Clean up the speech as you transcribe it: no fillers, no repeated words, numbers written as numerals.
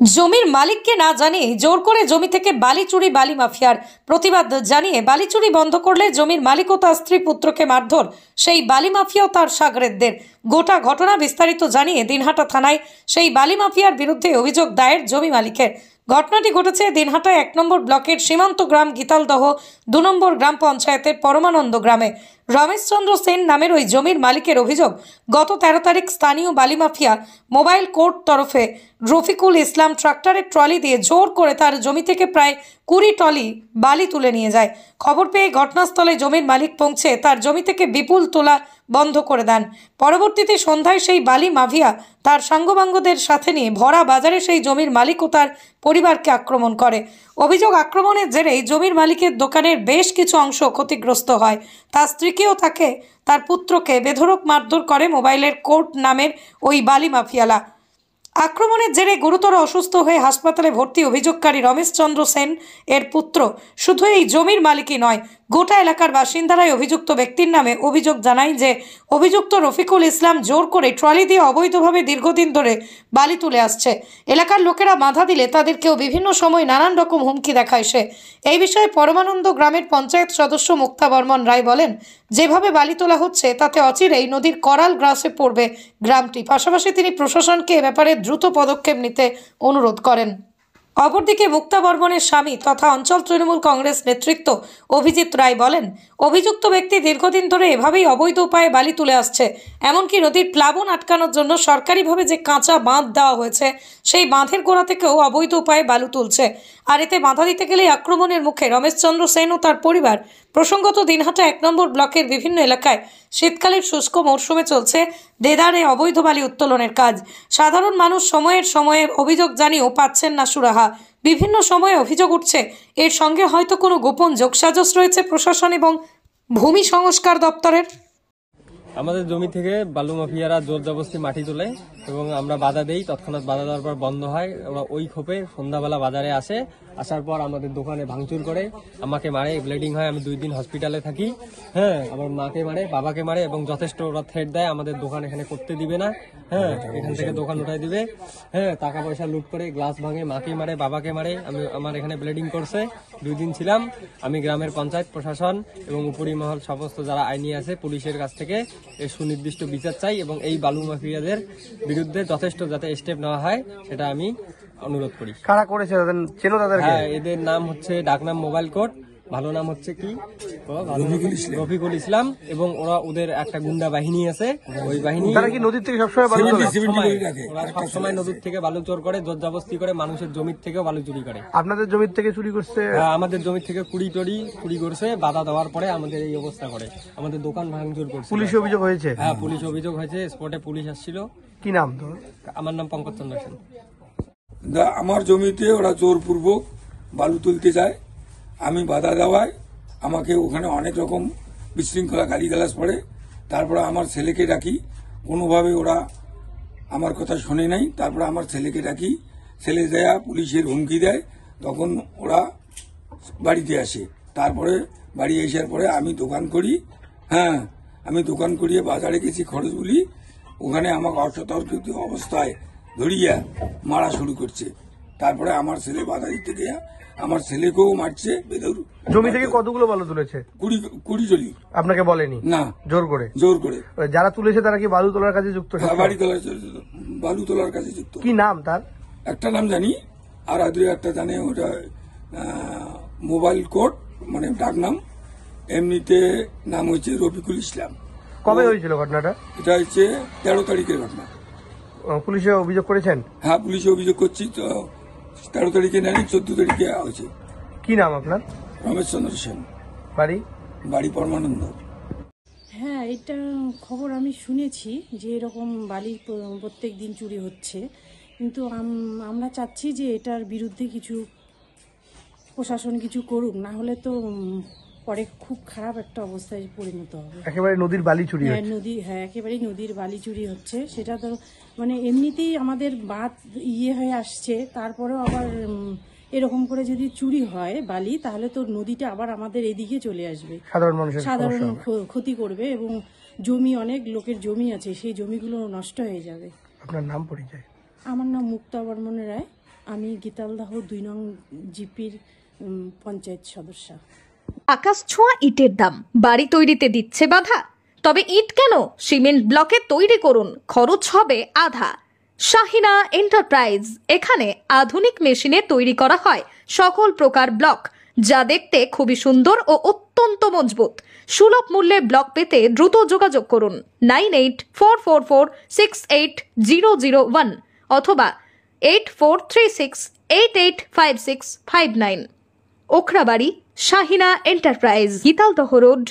জমির মালিককে না জানিয়ে জোর করে জমি থেকে বালি চুরি বালি মাফিয়ার প্রতিবাদ জানিয়ে বালি চুরি বন্ধ করলে জমির মালিক ও তার স্ত্রী পুত্রকে মারধর সেই বালি মাফিয়া ও তার শাগরেদদের। গোটা ঘটনা বিস্তারিত জানিয়ে দিনহাটা থানায় সেই বালি মাফিয়ার বিরুদ্ধে অভিযোগ দায়ের জমি মালিকের। ঘটনাটি ঘটেছে দিনহাটা 1 নম্বর ব্লকের সীমান্ত গ্রাম গীতালদহ 2 নম্বর গ্রাম পঞ্চায়েতের পরমানন্দ গ্রামে। রমেশচন্দ্র সেন নামের ওই জমির মালিকের অভিযোগ, গত 13 তারিখ স্থানীয় বালি মাফিয়া মোবাইল কোর্ট তরফে রফিকুল ইসলাম ট্রাক্টরের ট্রলি দিয়ে জোর করে তার জমি থেকে প্রায় 20 ট্রলি বালি তুলে নিয়ে যায়। খবর পেয়ে ঘটনাস্থলে জমির মালিক পৌঁছে তার জমি থেকে বিপুল তোলা বন্ধ করে দেন। পরবর্তীতে সন্ধ্যায় সেই বালি মাফিয়া তার সাঙ্গপাঙ্গদের সাথে নিয়ে ভরা বাজারে সেই জমির মালিক ও তার পরিবারকে আক্রমণ করে। অভিযোগ, আক্রমণের জেরেই জমির মালিকের দোকানের বেশ কিছু অংশ ক্ষতিগ্রস্ত হয়। তার স্ত্রীকেও তার পুত্রকে বেধড়ক মারধর করে মোবাইলের কোর্ট নামের ওই বালি মাফিয়ালা। আক্রমণের জেরে গুরুতর অসুস্থ হয়ে হাসপাতালে ভর্তি অভিযোগকারী রমেশচন্দ্র সেন এর পুত্র। শুধু এই জমির মালিকই নয়, গোটা এলাকার বাসিন্দারাই অভিযুক্ত ব্যক্তির নামে অভিযোগ জানায় যে অভিযুক্ত রফিকুল ইসলাম জোর করে ট্রলি দিয়ে অবৈধভাবে দীর্ঘদিন ধরে বালি তুলে আসছে। এলাকার লোকেরা বাধা দিলে তাদেরকেও বিভিন্ন সময় নানান রকম হুমকি দেখায় সে। এই বিষয়ে পরমানন্দ গ্রামের পঞ্চায়েত সদস্য মুক্তা বর্মন রায় বলেন, যেভাবে বালি তোলা হচ্ছে তাতে অচিরেই নদীর করাল গ্রাসে পড়বে গ্রামটি। পাশাপাশি তিনি প্রশাসনকে এ ব্যাপারে দ্রুত পদক্ষেপ নিতে অনুরোধ করেন। অপরদিকে মুক্তা বর্মনের স্বামী তথা অঞ্চল তৃণমূল কংগ্রেস নেতৃত্ব অভিজিৎ রায় বলেন, অভিযুক্ত ব্যক্তি দীর্ঘদিন ধরে এভাবেই অবৈধ উপায়ে বালি তুলে আসছে। এমনকি নদীর প্লাবন আটকানোর জন্য সরকারিভাবে যে কাঁচা বাঁধ দেওয়া হয়েছে সেই বাঁধের গোড়া থেকেও অবৈধ উপায়ে বালু তুলছে। আর এতে বাধা দিতে গেলেই আক্রমণের মুখে রমেশচন্দ্র সেন ও তার পরিবার। প্রসঙ্গত, দিনহাটা 1 নম্বর ব্লকের বিভিন্ন এলাকায় শীতকালের শুষ্ক মরশুমে চলছে দেদারে অবৈধ বালি উত্তোলনের কাজ। সাধারণ মানুষ সময়ে অভিযোগ জানিয়েও পাচ্ছেন না সুরাহা। বিভিন্ন সময়ে অভিযোগ উঠছে এর সঙ্গে হয়তো কোনো গোপন যোগসাজশ রয়েছে প্রশাসন এবং ভূমি সংস্কার দপ্তরের। আমাদের জমি থেকে বালু মাফিয়ারা জোর জবরদস্তি মাটি তোলে এবং আমরা বাধা দেই। তৎক্ষণাৎ বাধা দেওয়ার পর বন্ধ হয়। ওরা ওই ক্ষোভে সন্ধ্যাবেলা বাজারে আসে, আসার পর আমাদের দোকানে ভাঙচুর করে, আমাকে মারে, ব্লিডিং হয়, আমি 2 দিন হসপিটালে থাকি। হ্যাঁ, আমার মাকে মারে, বাবাকে মারে এবং যথেষ্ট ওরা থ্রেট দেয় আমাদের দোকান এখানে করতে দিবে না। হ্যাঁ, এখান থেকে দোকান উঠাই দিবে। হ্যাঁ, টাকা পয়সা লুট করে, গ্লাস ভাঙে, মাকে মারে, বাবাকে মারে। আমার এখানে ব্লিডিং করছে। 2 দিন ছিলাম। আমি গ্রামের পঞ্চায়েত প্রশাসন এবং উপরি মহল সমস্ত যারা আইনি আছে পুলিশের কাছ থেকে এর সুনির্দিষ্ট বিচার চাই এবং এই বালু মাফিয়াদের বিরুদ্ধে যথেষ্ট যাতে স্টেপ নেওয়া হয় সেটা আমি অনুরোধ করি। কারা করেছে চেনো তাদেরকে? হ্যাঁ, এদের নাম হচ্ছে ডাকনাম মোবাইল কোর্ট, ভালো নাম হচ্ছে কি রফিকুল ইসলাম এবং ওদের একটা গুন্ডা বাহিনী আছে। ওই বাহিনী তারা কি নদীর থেকে সবসময় বালু তোলে? ওরা সবসময় নদীর থেকে বালু চোর করে, জোর জবরদস্তি করে, মানুষের জমির থেকেও বালু চুরি করে। আপনাদের জমির থেকে চুরি করছে? হ্যাঁ, আমাদের জমি থেকে চুরি করছে। বাধা দেওয়ার পরে আমাদের এই অবস্থা করে, আমাদের দোকান ভাঙচুর করছে। পুলিশ অভিযোগ হয়েছে? হ্যাঁ, পুলিশ অভিযোগ হয়েছে। স্পটে পুলিশ আসছিল। কি নাম তোর? আমার নাম পঙ্কজ চন্দ্র সেন। আমার জমিতে ওরা জোরপূর্বক বালু তুলতে যায়, আমি বাধা দেওয়ায় আমাকে ওখানে অনেক রকম বিশৃঙ্খলা গালিগালাজ পড়ে। তারপরে আমার ছেলেকে ডাকি, কোনোভাবে ওরা আমার কথা শোনে নাই। তারপরে আমার ছেলেকে ডাকি, ছেলে দেয়া পুলিশের হুমকি দেয়, তখন ওরা বাড়িতে আসে। তারপরে বাড়ি আসার পরে আমি দোকান করি। হ্যাঁ, আমি দোকান করিয়ে বাজারে গেছি খরচ বলি, ওখানে আমাকে অসতর্কিত অবস্থায় ধরিয়া মারা শুরু করছে। তারপরে আমার ছেলে বাধা দিতে গিয়ে আমার ছেলেকেও মারছে। জমি থেকে কতগুলো বালু তুলেছে? 20 টলি। আপনাকে বলেনি? না, জোর করে। যারা তুলেছে তারা কি বালু তোলার কাজে যুক্ত? বালু তোলার কাজে যুক্ত। কি নাম তার? একটা নাম জানি, আর একটা জানে, ওটা মোবাইল কোড মানে ডাক নাম, এমনিতে নাম হচ্ছে রফিকুল ইসলাম। কবে হয়েছিল ঘটনাটা? এটা হচ্ছে 13 তারিখের ঘটনা। পুলিশে অভিযোগ করেছেন? হ্যাঁ, পুলিশে অভিযোগ করছি। তো 13 তারিখে নেই, 14 তারিখে হয়েছে। কি নাম আপনার? রমেশচন্দ্র সেন। বাড়ি পরমানন্দ। হ্যাঁ, এটা খবর আমি শুনেছি যে এরকম বালি প্রত্যেক দিন চুরি হচ্ছে, কিন্তু আমরা চাচ্ছি যে এটার বিরুদ্ধে কিছু প্রশাসন কিছু করুক, না হলে তো পরে খুব খারাপ একটা অবস্থায় পরিণত হবে। একেবারে নদীর বালি চুরি? হ্যাঁ, একেবারেই নদীর বালি চুরি হচ্ছে। সেটা তো মানে এমনিতেই আমাদের বাঁধ হয়ে আসছে, তারপরেও আবার এরকম করে যদি চুরি হয় বালি, তাহলে তো নদীটা আবার আমাদের এদিকে চলে আসবে, সাধারণ ক্ষতি করবে এবং জমি, অনেক লোকের জমি আছে, সেই জমিগুলো নষ্ট হয়ে যাবে। আপনার নাম পরিচয়? আমার নাম মুক্তা বর্মন রায়। আমি গীতালদাহ 2 নং জিপির পঞ্চায়েত সদস্য। আকাশ ছোঁয়া ইটের দাম বাড়ি তৈরিতে দিচ্ছে বাধা? তবে ইট কেন, সিমেন্ট ব্লকে তৈরি করুন, খরচ হবে আধা। শাহিনা এন্টারপ্রাইজ, এখানে আধুনিক মেশিনে তৈরি করা হয় সকল প্রকার ব্লক, যা দেখতে খুবই সুন্দর ও অত্যন্ত মজবুত। সুলভ মূল্যে ব্লক পেতে দ্রুত যোগাযোগ করুন 9844468001 অথবা 8436885659। Okhrabari, Shahina enterprise, Gitaldaha road,